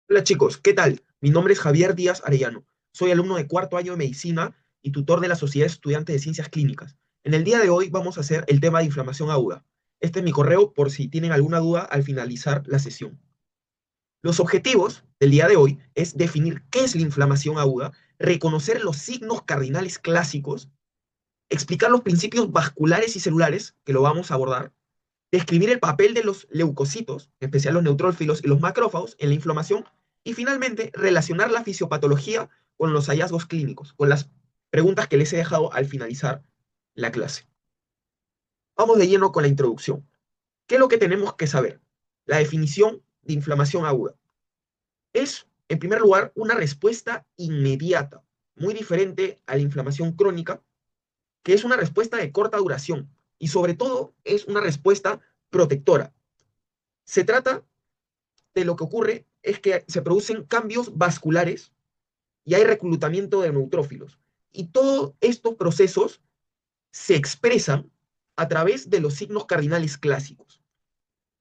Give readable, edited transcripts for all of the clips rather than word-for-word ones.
Hola chicos, ¿qué tal? Mi nombre es Javier Díaz Arellano. Soy alumno de cuarto año de medicina y tutor de la Sociedad de Estudiantes de Ciencias Clínicas. En el día de hoy vamos a hacer el tema de inflamación aguda. Este es mi correo por si tienen alguna duda al finalizar la sesión. Los objetivos del día de hoy es definir qué es la inflamación aguda, reconocer los signos cardinales clásicos, explicar los principios vasculares y celulares, que lo vamos a abordar, describir el papel de los leucocitos, en especial los neutrófilos y los macrófagos, en la inflamación, y finalmente relacionar la fisiopatología con los hallazgos clínicos, con las preguntas que les he dejado al finalizar la clase. Vamos de lleno con la introducción. ¿Qué es lo que tenemos que saber? La definición de inflamación aguda. Es, en primer lugar, una respuesta inmediata, muy diferente a la inflamación crónica, que es una respuesta de corta duración y sobre todo es una respuesta protectora. Se trata de lo que ocurre es que se producen cambios vasculares y hay reclutamiento de neutrófilos. Y todos estos procesos se expresan a través de los signos cardinales clásicos.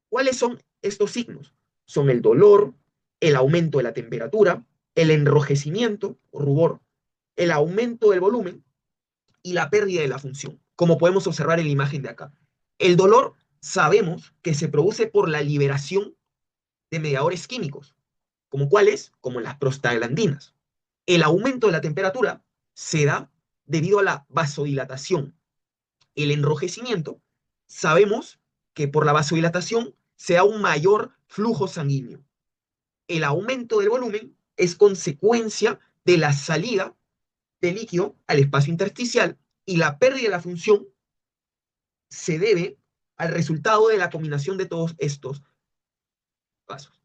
¿Cuáles son estos signos? Son el dolor, el aumento de la temperatura, el enrojecimiento o rubor, el aumento del volumen y la pérdida de la función, como podemos observar en la imagen de acá. El dolor sabemos que se produce por la liberación de mediadores químicos, como cuáles, como las prostaglandinas. El aumento de la temperatura se da debido a la vasodilatación. El enrojecimiento, sabemos que por la vasodilatación se da un mayor flujo sanguíneo. El aumento del volumen es consecuencia de la salida de líquido al espacio intersticial y la pérdida de la función se debe al resultado de la combinación de todos estos pasos.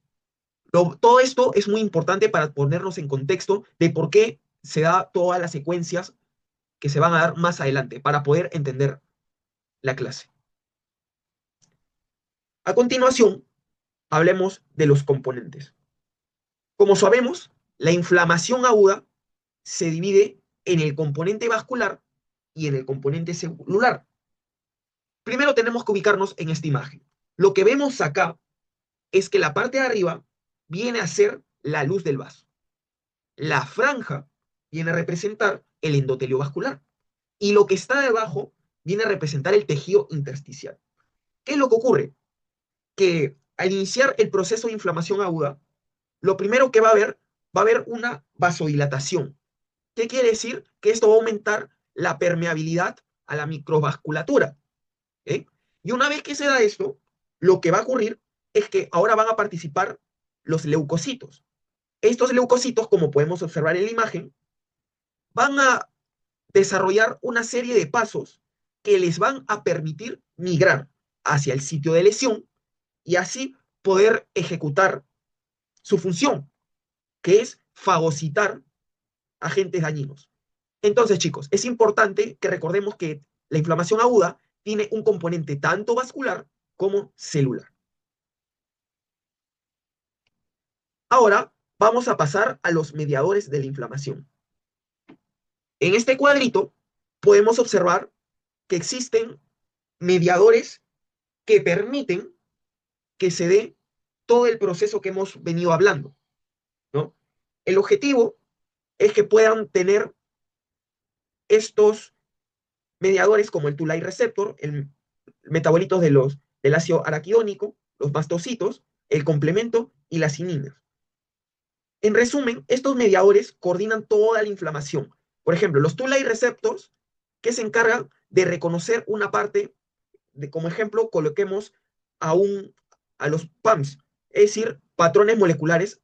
Todo esto es muy importante para ponernos en contexto de por qué se da todas las secuencias que se van a dar más adelante para poder entender la clase. A continuación, hablemos de los componentes. Como sabemos, la inflamación aguda se divide en el componente vascular y en el componente celular. Primero tenemos que ubicarnos en esta imagen. Lo que vemos acá es que la parte de arriba viene a ser la luz del vaso. La franja viene a representar el endotelio vascular y lo que está debajo viene a representar el tejido intersticial. ¿Qué es lo que ocurre? Que al iniciar el proceso de inflamación aguda, lo primero que va a haber una vasodilatación. ¿Qué quiere decir? Que esto va a aumentar la permeabilidad a la microvasculatura. ¿Eh? Y una vez que se da esto, lo que va a ocurrir es que ahora van a participar los leucocitos. Estos leucocitos, como podemos observar en la imagen, van a desarrollar una serie de pasos que les van a permitir migrar hacia el sitio de lesión y así poder ejecutar su función, que es fagocitar agentes dañinos. Entonces, chicos, es importante que recordemos que la inflamación aguda tiene un componente tanto vascular como celular. Ahora vamos a pasar a los mediadores de la inflamación. En este cuadrito podemos observar que existen mediadores que permiten que se dé todo el proceso que hemos venido hablando, ¿no? El objetivo es que puedan tener estos mediadores como el Toll-like receptor, el metabolitos del ácido araquidónico, los mastocitos, el complemento y las cininas. En resumen, estos mediadores coordinan toda la inflamación. Por ejemplo, los Toll-like receptors que se encargan de reconocer una parte, como ejemplo, coloquemos a, a los PAMs, es decir, patrones moleculares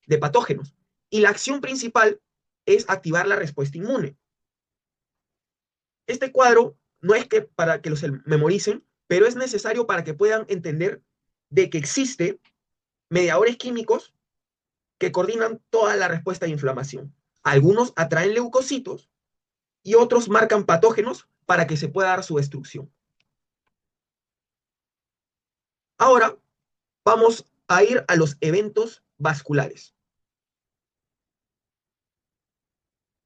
de patógenos. Y la acción principal es activar la respuesta inmune. Este cuadro no es que para que los memoricen, pero es necesario para que puedan entender de que existe mediadores químicos que coordinan toda la respuesta de inflamación. Algunos atraen leucocitos y otros marcan patógenos para que se pueda dar su destrucción. Ahora vamos a ir a los eventos vasculares.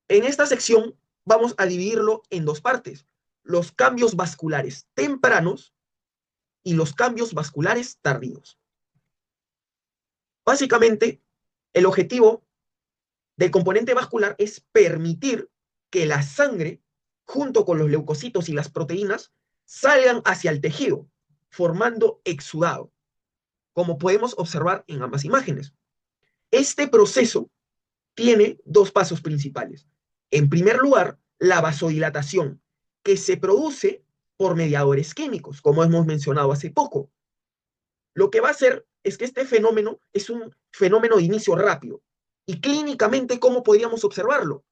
En esta sección vamos a dividirlo en dos partes, los cambios vasculares tempranos y los cambios vasculares tardíos. Básicamente, El objetivo del componente vascular es permitir que la sangre, junto con los leucocitos y las proteínas, salgan hacia el tejido, formando exudado, como podemos observar en ambas imágenes. Este proceso tiene dos pasos principales. En primer lugar, la vasodilatación, que se produce por mediadores químicos, como hemos mencionado hace poco. Lo que va a hacer es que este fenómeno es un fenómeno de inicio rápido. Y clínicamente, ¿cómo podríamos observarlo?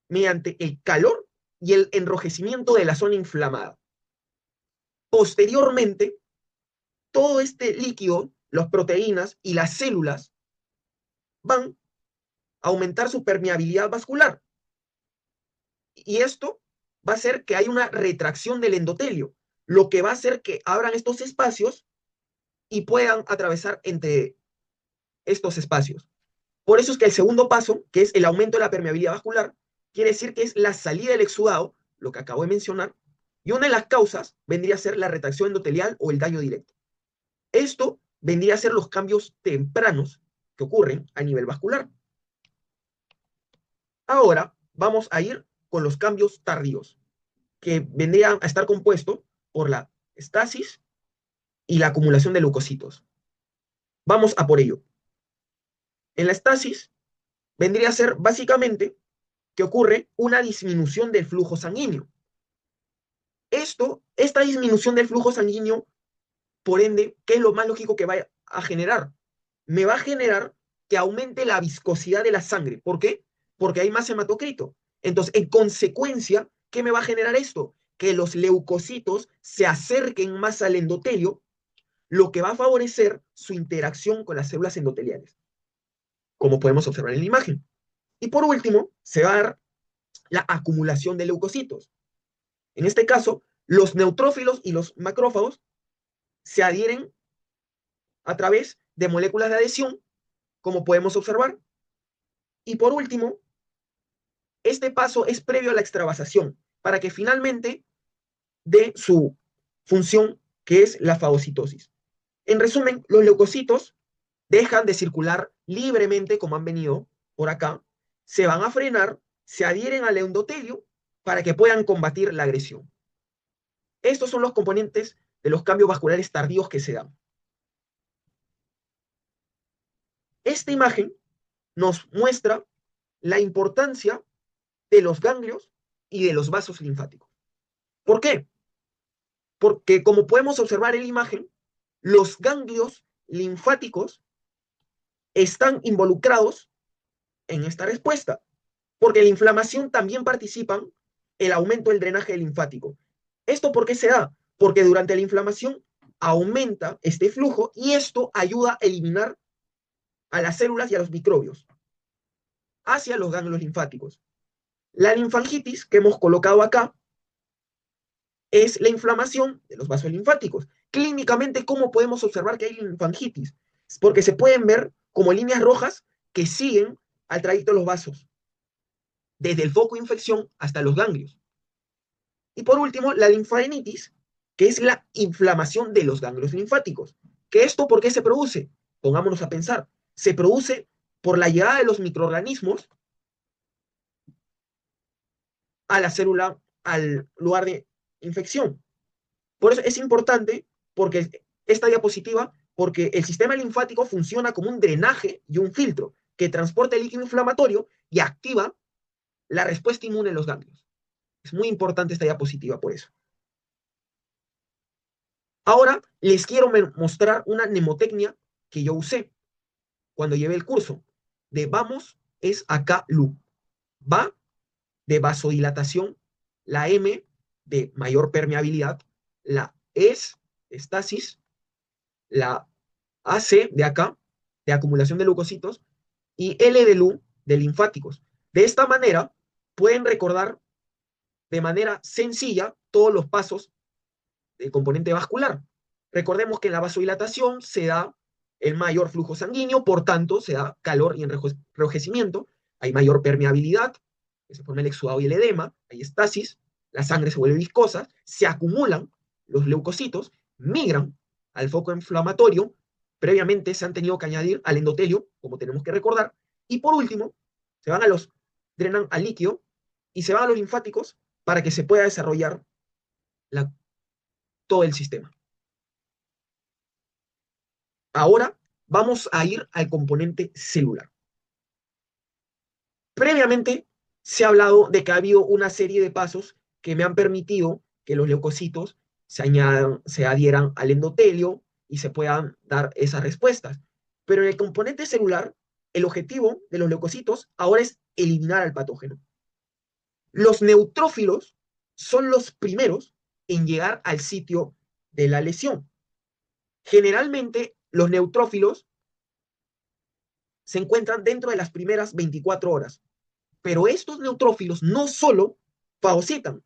Mediante el calor y el enrojecimiento de la zona inflamada. Posteriormente, todo este líquido, las proteínas y las células van a aumentar su permeabilidad vascular. Y esto va a hacer que haya una retracción del endotelio, lo que va a hacer que abran estos espacios y puedan atravesar entre estos espacios. Por eso es que el segundo paso, que es el aumento de la permeabilidad vascular, quiere decir que es la salida del exudado, lo que acabo de mencionar, y una de las causas vendría a ser la retracción endotelial o el daño directo. Esto vendría a ser los cambios tempranos que ocurren a nivel vascular. Ahora vamos a ir con los cambios tardíos, que vendrían a estar compuestos por la estasis y la acumulación de leucocitos. Vamos a por ello. En la estasis vendría a ser básicamente que ocurre una disminución del flujo sanguíneo. Esta disminución del flujo sanguíneo, por ende, ¿qué es lo más lógico que va a generar? Me va a generar que aumente la viscosidad de la sangre. ¿Por qué? Porque hay más hematocrito. Entonces, en consecuencia, ¿qué me va a generar esto? Que los leucocitos se acerquen más al endotelio, lo que va a favorecer su interacción con las células endoteliales, como podemos observar en la imagen. Y por último, se va a dar la acumulación de leucocitos. En este caso, los neutrófilos y los macrófagos se adhieren a través de moléculas de adhesión, como podemos observar. Y por último, este paso es previo a la extravasación, para que finalmente dé su función, que es la fagocitosis. En resumen, los leucocitos dejan de circular libremente como han venido por acá, se van a frenar, se adhieren al endotelio para que puedan combatir la agresión. Estos son los componentes de los cambios vasculares tardíos que se dan. Esta imagen nos muestra la importancia de los ganglios y de los vasos linfáticos. ¿Por qué? Porque como podemos observar en la imagen, los ganglios linfáticos están involucrados en esta respuesta, porque la inflamación también participa en el aumento del drenaje linfático. ¿Esto por qué se da? Porque durante la inflamación aumenta este flujo y esto ayuda a eliminar a las células y a los microbios hacia los ganglios linfáticos. La linfangitis que hemos colocado acá es la inflamación de los vasos linfáticos. Clínicamente, ¿cómo podemos observar que hay linfangitis? Porque se pueden ver como líneas rojas que siguen al trayecto de los vasos, desde el foco de infección hasta los ganglios. Y por último, la linfadenitis, que es la inflamación de los ganglios linfáticos. ¿Que esto por qué se produce? Pongámonos a pensar. Se produce por la llegada de los microorganismos a la célula, al lugar de infección. Por eso es importante, porque esta diapositiva, porque el sistema linfático funciona como un drenaje y un filtro que transporta el líquido inflamatorio y activa la respuesta inmune en los ganglios. Es muy importante esta diapositiva por eso. Ahora les quiero mostrar una mnemotecnia que yo usé cuando llevé el curso. De vamos es acá Lu. Va de vasodilatación, la M de mayor permeabilidad, la es estasis, la AC de acá, de acumulación de leucocitos, y L de Lu de linfáticos. De esta manera pueden recordar de manera sencilla todos los pasos del componente vascular. Recordemos que en la vasodilatación se da el mayor flujo sanguíneo, por tanto se da calor y enrojecimiento, hay mayor permeabilidad, que se forma el exudado y el edema, hay estasis, la sangre se vuelve viscosa, se acumulan los leucocitos, migran al foco inflamatorio, previamente se han tenido que añadir al endotelio, como tenemos que recordar, y por último, drenan al líquido y se van a los linfáticos para que se pueda desarrollar la, todo el sistema. Ahora vamos a ir al componente celular. Previamente se ha hablado de que ha habido una serie de pasos que me han permitido que los leucocitos se adhieran al endotelio y se puedan dar esas respuestas. Pero en el componente celular, el objetivo de los leucocitos ahora es eliminar al patógeno. Los neutrófilos son los primeros en llegar al sitio de la lesión. Generalmente, los neutrófilos se encuentran dentro de las primeras 24 horas. Pero estos neutrófilos no solo fagocitan,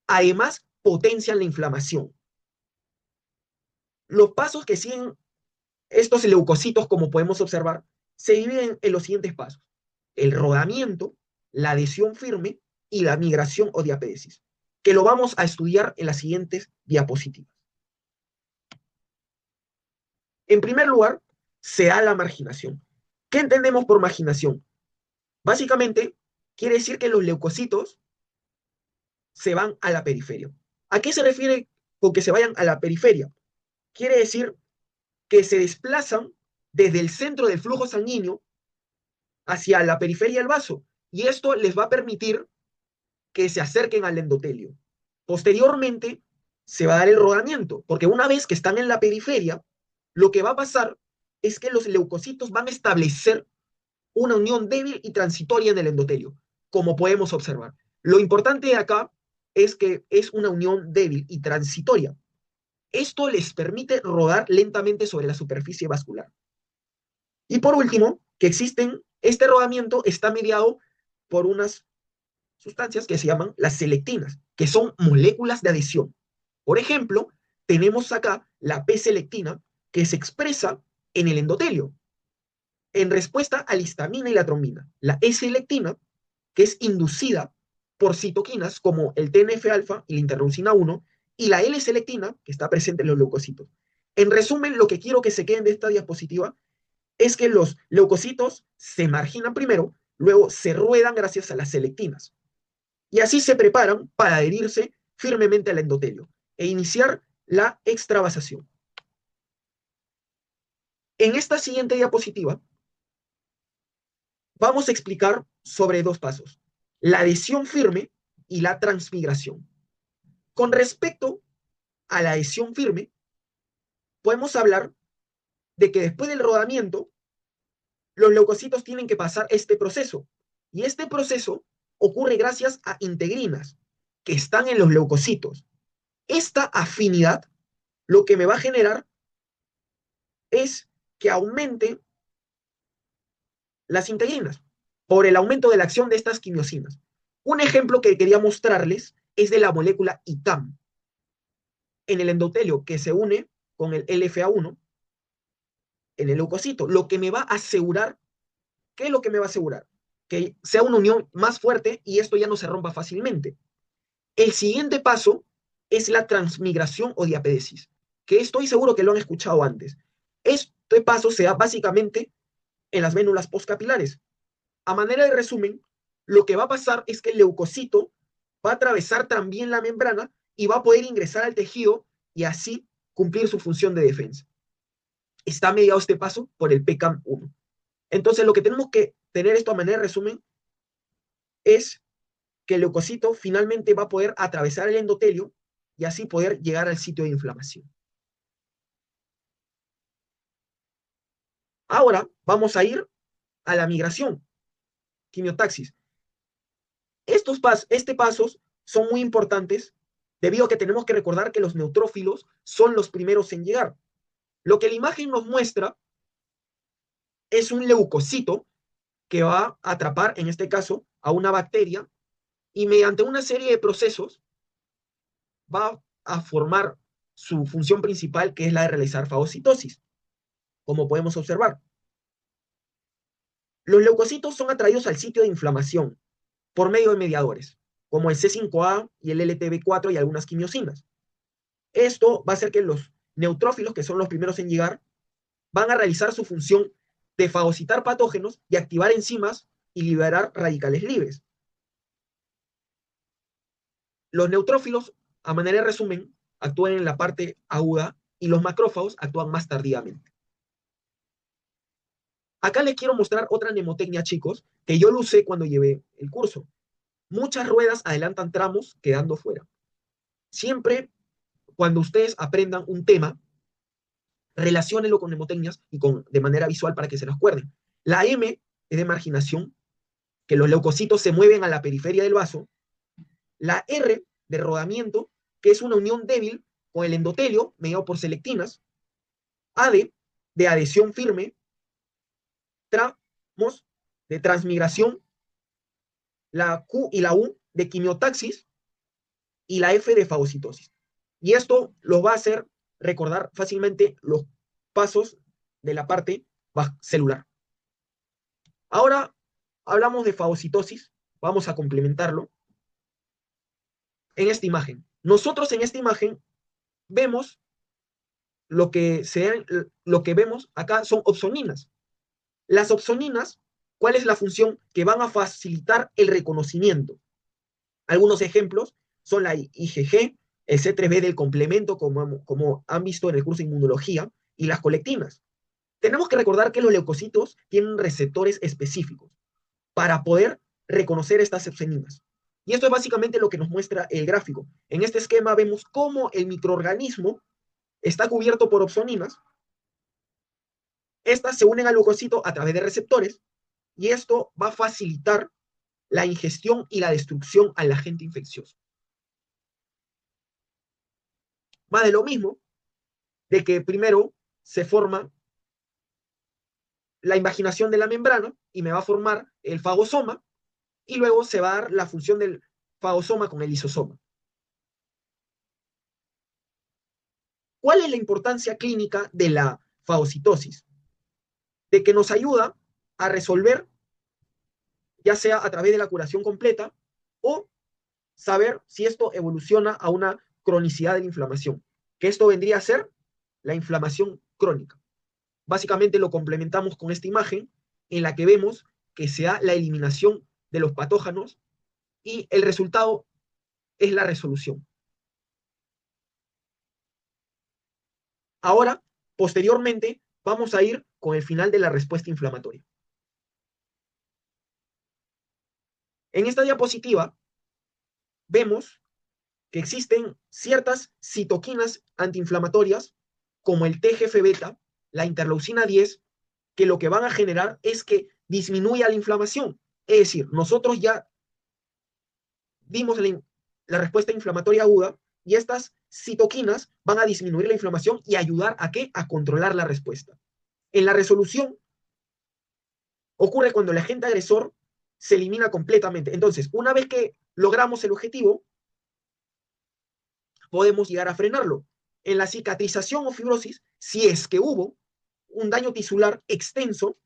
además potencian la inflamación. Los pasos que siguen estos leucocitos, como podemos observar, se dividen en los siguientes pasos: el rodamiento, la adhesión firme y la migración o diapédesis, que lo vamos a estudiar en las siguientes diapositivas. En primer lugar, se da la marginación. ¿Qué entendemos por marginación? Básicamente, quiere decir que los leucocitos se van a la periferia. ¿A qué se refiere con que se vayan a la periferia? Quiere decir que se desplazan desde el centro del flujo sanguíneo hacia la periferia del vaso, y esto les va a permitir que se acerquen al endotelio. Posteriormente, se va a dar el rodamiento, porque una vez que están en la periferia, lo que va a pasar es que los leucocitos van a establecer una unión débil y transitoria en el endotelio, como podemos observar. Lo importante de acá es que es una unión débil y transitoria. Esto les permite rodar lentamente sobre la superficie vascular. Y por último, este rodamiento está mediado por unas sustancias que se llaman las selectinas, que son moléculas de adhesión. Por ejemplo, tenemos acá la P-selectina, que se expresa en el endotelio en respuesta a la histamina y la trombina. La E-selectina, que es inducida por citoquinas como el TNF-alfa y la interleucina 1, y la L-selectina, que está presente en los leucocitos. En resumen, lo que quiero que se queden de esta diapositiva es que los leucocitos se marginan primero, luego se ruedan gracias a las selectinas. Y así se preparan para adherirse firmemente al endotelio e iniciar la extravasación. En esta siguiente diapositiva vamos a explicar sobre dos pasos: la adhesión firme y la transmigración. Con respecto a la adhesión firme, podemos hablar de que después del rodamiento, los leucocitos tienen que pasar este proceso. Y este proceso ocurre gracias a integrinas que están en los leucocitos. Esta afinidad lo que me va a generar es que aumente las integrinas por el aumento de la acción de estas quimiosinas. Un ejemplo que quería mostrarles es de la molécula ITAM en el endotelio, que se une con el LFA1 en el leucocito. Lo que me va a asegurar, ¿qué es lo que me va a asegurar? Que sea una unión más fuerte y esto ya no se rompa fácilmente. El siguiente paso es la transmigración o diapédesis, que estoy seguro que lo han escuchado antes. Este paso se da básicamente en las vénulas postcapilares. A manera de resumen, lo que va a pasar es que el leucocito va a atravesar también la membrana y va a poder ingresar al tejido y así cumplir su función de defensa. Está mediado este paso por el PCAM1. Entonces, lo que tenemos que tener esto a manera de resumen es que el leucocito finalmente va a poder atravesar el endotelio y así poder llegar al sitio de inflamación. Ahora vamos a ir a la migración, quimiotaxis. Estos pasos son muy importantes debido a que tenemos que recordar que los neutrófilos son los primeros en llegar. Lo que la imagen nos muestra es un leucocito que va a atrapar, en este caso, a una bacteria y mediante una serie de procesos va a formar su función principal, que es la de realizar fagocitosis, como podemos observar. Los leucocitos son atraídos al sitio de inflamación por medio de mediadores, como el C5A y el LTB4 y algunas quimiosinas. Esto va a hacer que los neutrófilos, que son los primeros en llegar, van a realizar su función de fagocitar patógenos y activar enzimas y liberar radicales libres. Los neutrófilos, a manera de resumen, actúan en la parte aguda y los macrófagos actúan más tardíamente. Acá les quiero mostrar otra mnemotecnia, chicos, que yo lo usé cuando llevé el curso. Muchas ruedas adelantan tramos quedando fuera. Siempre cuando ustedes aprendan un tema, relaciónenlo con mnemotecnias y de manera visual para que se lo acuerden. La M es de marginación, que los leucocitos se mueven a la periferia del vaso. La R de rodamiento, que es una unión débil con el endotelio mediado por selectinas. AD de adhesión firme. Tramos de transmigración. La Q y la U de quimiotaxis y la F de fagocitosis. Y esto los va a hacer recordar fácilmente los pasos de la parte celular. Ahora hablamos de fagocitosis, vamos a complementarlo en esta imagen. Nosotros en esta imagen vemos lo que vemos acá son opsoninas. Las opsoninas, ¿cuál es la función? Que van a facilitar el reconocimiento. Algunos ejemplos son la IgG, el C3b del complemento, como han visto en el curso de inmunología, y las colectinas. Tenemos que recordar que los leucocitos tienen receptores específicos para poder reconocer estas opsoninas. Y esto es básicamente lo que nos muestra el gráfico. En este esquema vemos cómo el microorganismo está cubierto por opsoninas. Estas se unen al leucocito a través de receptores y esto va a facilitar la ingestión y la destrucción al agente infeccioso. Más de lo mismo, de que primero se forma la invaginación de la membrana y me va a formar el fagosoma y luego se va a dar la función del fagosoma con el lisosoma. ¿Cuál es la importancia clínica de la fagocitosis? De que nos ayuda a resolver, ya sea a través de la curación completa o saber si esto evoluciona a una cronicidad de la inflamación, que esto vendría a ser la inflamación crónica. Básicamente lo complementamos con esta imagen en la que vemos que se da la eliminación de los patógenos y el resultado es la resolución. Ahora, posteriormente, vamos a ir con el final de la respuesta inflamatoria. En esta diapositiva vemos que existen ciertas citoquinas antiinflamatorias como el TGF-beta, la interleucina 10, que lo que van a generar es que disminuya la inflamación. Es decir, nosotros ya dimos la respuesta inflamatoria aguda y estas citoquinas van a disminuir la inflamación y ayudar a ¿qué? A controlar la respuesta. En la resolución ocurre cuando el agente agresor se elimina completamente. Entonces, una vez que logramos el objetivo, podemos llegar a frenarlo. En la cicatrización o fibrosis, si es que hubo un daño tisular extenso,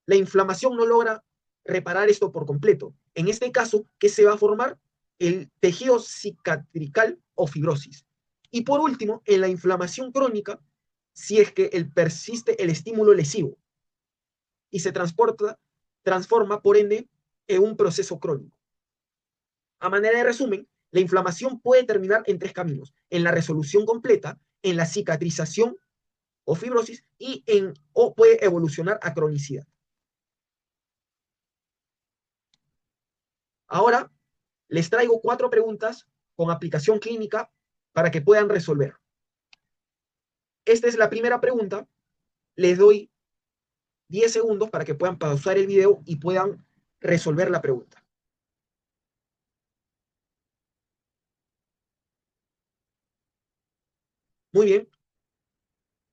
la inflamación no logra reparar esto por completo. En este caso, ¿qué se va a formar? El tejido cicatrical o fibrosis. Y por último, en la inflamación crónica, si es que persiste el estímulo lesivo y se transforma, por ende, en un proceso crónico. A manera de resumen, la inflamación puede terminar en tres caminos: en la resolución completa, en la cicatrización o fibrosis o puede evolucionar a cronicidad. Ahora les traigo 4 preguntas con aplicación clínica para que puedan resolver. Esta es la primera pregunta. Les doy 10 segundos para que puedan pausar el video y puedan resolver la pregunta. Muy bien.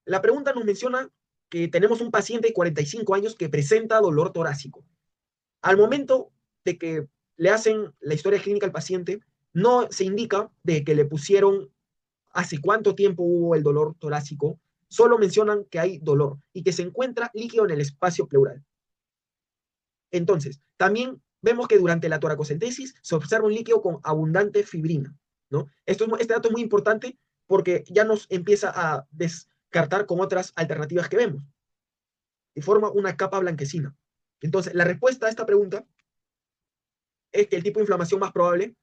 La pregunta nos menciona que tenemos un paciente de 45 años que presenta dolor torácico. Al momento de que le hacen la historia clínica al paciente, no se indica de que le pusieron hace cuánto tiempo hubo el dolor torácico, solo mencionan que hay dolor y que se encuentra líquido en el espacio pleural. Entonces, también vemos que durante la toracocentesis se observa un líquido con abundante fibrina, ¿no? Este dato es muy importante porque ya nos empieza a descartar con otras alternativas que vemos. y forma una capa blanquecina. Entonces, la respuesta a esta pregunta es que el tipo de inflamación más probable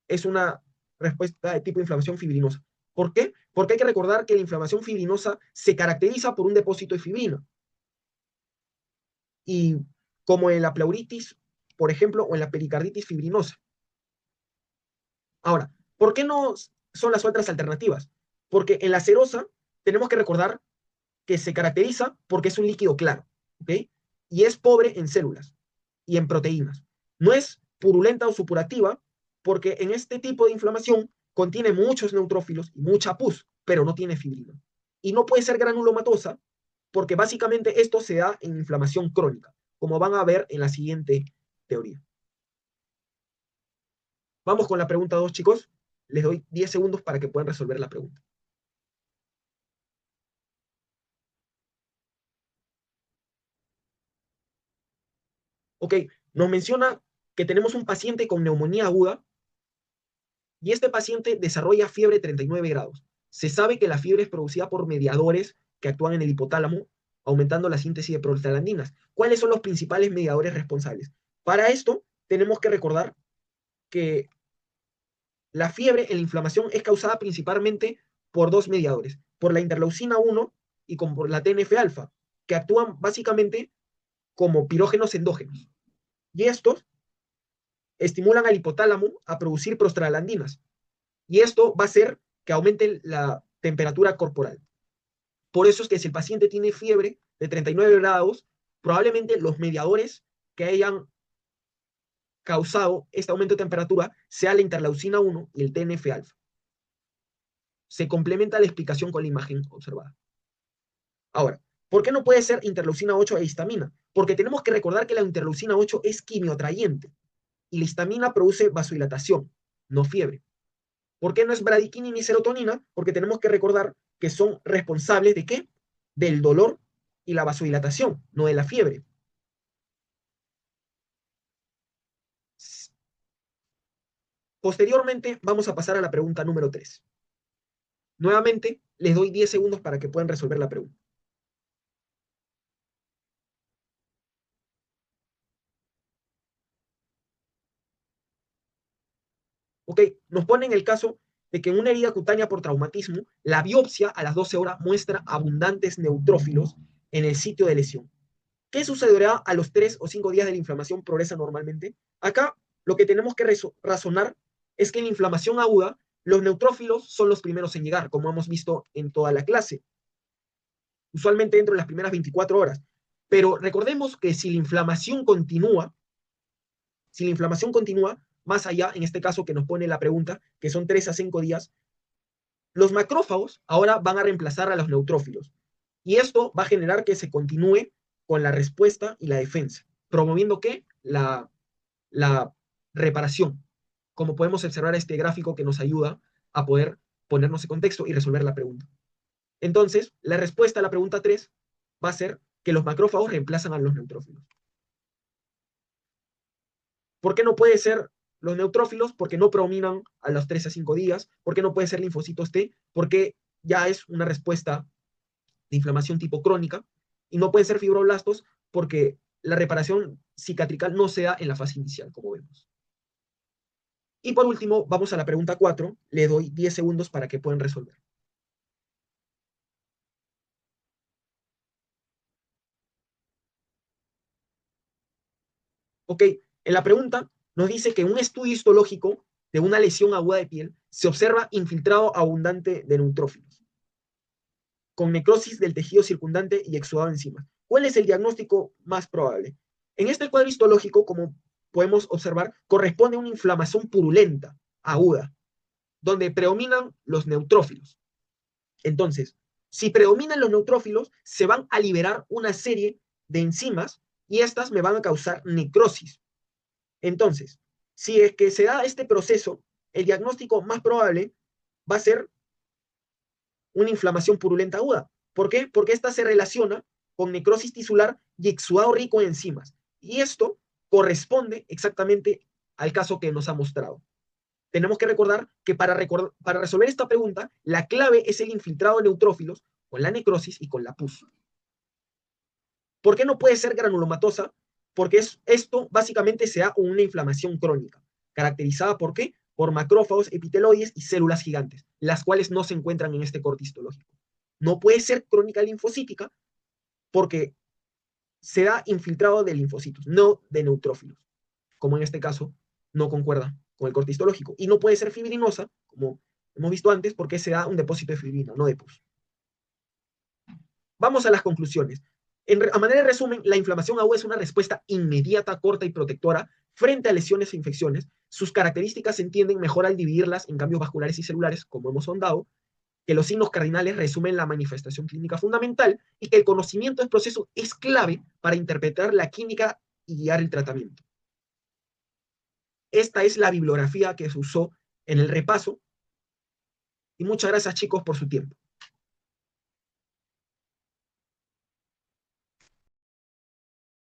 es una respuesta de tipo de inflamación fibrinosa. ¿Por qué? Porque hay que recordar que la inflamación fibrinosa se caracteriza por un depósito de fibrina. Y como en la pleuritis, por ejemplo, o en la pericarditis fibrinosa. Ahora, ¿por qué no son las otras alternativas? Porque en la serosa tenemos que recordar que se caracteriza porque es un líquido claro, ¿ok? Y es pobre en células y en proteínas. No es purulenta o supurativa porque en este tipo de inflamación contiene muchos neutrófilos y mucha pus, pero no tiene fibrina. Y no puede ser granulomatosa porque básicamente esto se da en inflamación crónica, como van a ver en la siguiente teoría. Vamos con la pregunta 2, chicos. Les doy 10 segundos para que puedan resolver la pregunta. Ok, nos menciona que tenemos un paciente con neumonía aguda y este paciente desarrolla fiebre 39 grados. Se sabe que la fiebre es producida por mediadores que actúan en el hipotálamo, aumentando la síntesis de prostaglandinas. ¿Cuáles son los principales mediadores responsables? Para esto, tenemos que recordar que la fiebre en la inflamación es causada principalmente por dos mediadores, por la interleucina 1 y por la TNF-alfa, que actúan básicamente como pirógenos endógenos. Y estos estimulan al hipotálamo a producir prostaglandinas. Y esto va a hacer que aumente la temperatura corporal. Por eso es que si el paciente tiene fiebre de 39 grados, probablemente los mediadores que hayan causado este aumento de temperatura sea la interleucina 1 y el TNF-alfa. Se complementa la explicación con la imagen observada. Ahora, ¿por qué no puede ser interleucina 8 e histamina? Porque tenemos que recordar que la interleucina 8 es quimioatrayente y la histamina produce vasodilatación, no fiebre. ¿Por qué no es bradiquina ni serotonina? Porque tenemos que recordar que son responsables de qué? Del dolor y la vasodilatación, no de la fiebre. Posteriormente, vamos a pasar a la pregunta número 3. Nuevamente, les doy 10 segundos para que puedan resolver la pregunta. Ok, nos ponen el caso de que en una herida cutánea por traumatismo, la biopsia a las 12 horas muestra abundantes neutrófilos en el sitio de lesión. ¿Qué sucederá a los 3 o 5 días de la inflamación progresa normalmente? Acá lo que tenemos que razonar es que en la inflamación aguda, los neutrófilos son los primeros en llegar, como hemos visto en toda la clase, usualmente dentro de las primeras 24 horas. Pero recordemos que si la inflamación continúa, más allá, en este caso que nos pone la pregunta, que son 3 a 5 días, los macrófagos ahora van a reemplazar a los neutrófilos. Y esto va a generar que se continúe con la respuesta y la defensa, promoviendo que la reparación, como podemos observar este gráfico que nos ayuda a poder ponernos en contexto y resolver la pregunta. Entonces, la respuesta a la pregunta 3 va a ser que los macrófagos reemplazan a los neutrófilos. ¿Por qué no puede ser los neutrófilos? Porque no predominan a los 3 a 5 días. ¿Por qué no puede ser linfocitos T? Porque ya es una respuesta de inflamación tipo crónica. Y no pueden ser fibroblastos porque la reparación cicatrical no se da en la fase inicial, como vemos. Y por último, vamos a la pregunta 4. Le doy 10 segundos para que puedan resolver. Ok, en la pregunta nos dice que en un estudio histológico de una lesión aguda de piel se observa infiltrado abundante de neutrófilos, con necrosis del tejido circundante y exudado encima. ¿Cuál es el diagnóstico más probable? En este cuadro histológico, como podemos observar, corresponde a una inflamación purulenta, aguda, donde predominan los neutrófilos. Entonces, si predominan los neutrófilos, se van a liberar una serie de enzimas y estas me van a causar necrosis. Entonces, si es que se da este proceso, el diagnóstico más probable va a ser una inflamación purulenta aguda. ¿Por qué? Porque esta se relaciona con necrosis tisular y exudado rico en enzimas. Y esto corresponde exactamente al caso que nos ha mostrado. Tenemos que recordar que para resolver esta pregunta, la clave es el infiltrado de neutrófilos con la necrosis y con la pus. ¿Por qué no puede ser granulomatosa? Porque esto básicamente se da con una inflamación crónica, caracterizada por qué? Por macrófagos, epiteloides y células gigantes, las cuales no se encuentran en este corte histológico. No puede ser crónica linfocítica porque se da infiltrado de linfocitos, no de neutrófilos, como en este caso no concuerda con el corte histológico. Y no puede ser fibrinosa, como hemos visto antes, porque se da un depósito de fibrina, no de pus. Vamos a las conclusiones. A manera de resumen, la inflamación aguda es una respuesta inmediata, corta y protectora frente a lesiones e infecciones. Sus características se entienden mejor al dividirlas en cambios vasculares y celulares, como hemos sondado, que los signos cardinales resumen la manifestación clínica fundamental y que el conocimiento del proceso es clave para interpretar la química y guiar el tratamiento. Esta es la bibliografía que se usó en el repaso y muchas gracias chicos por su tiempo.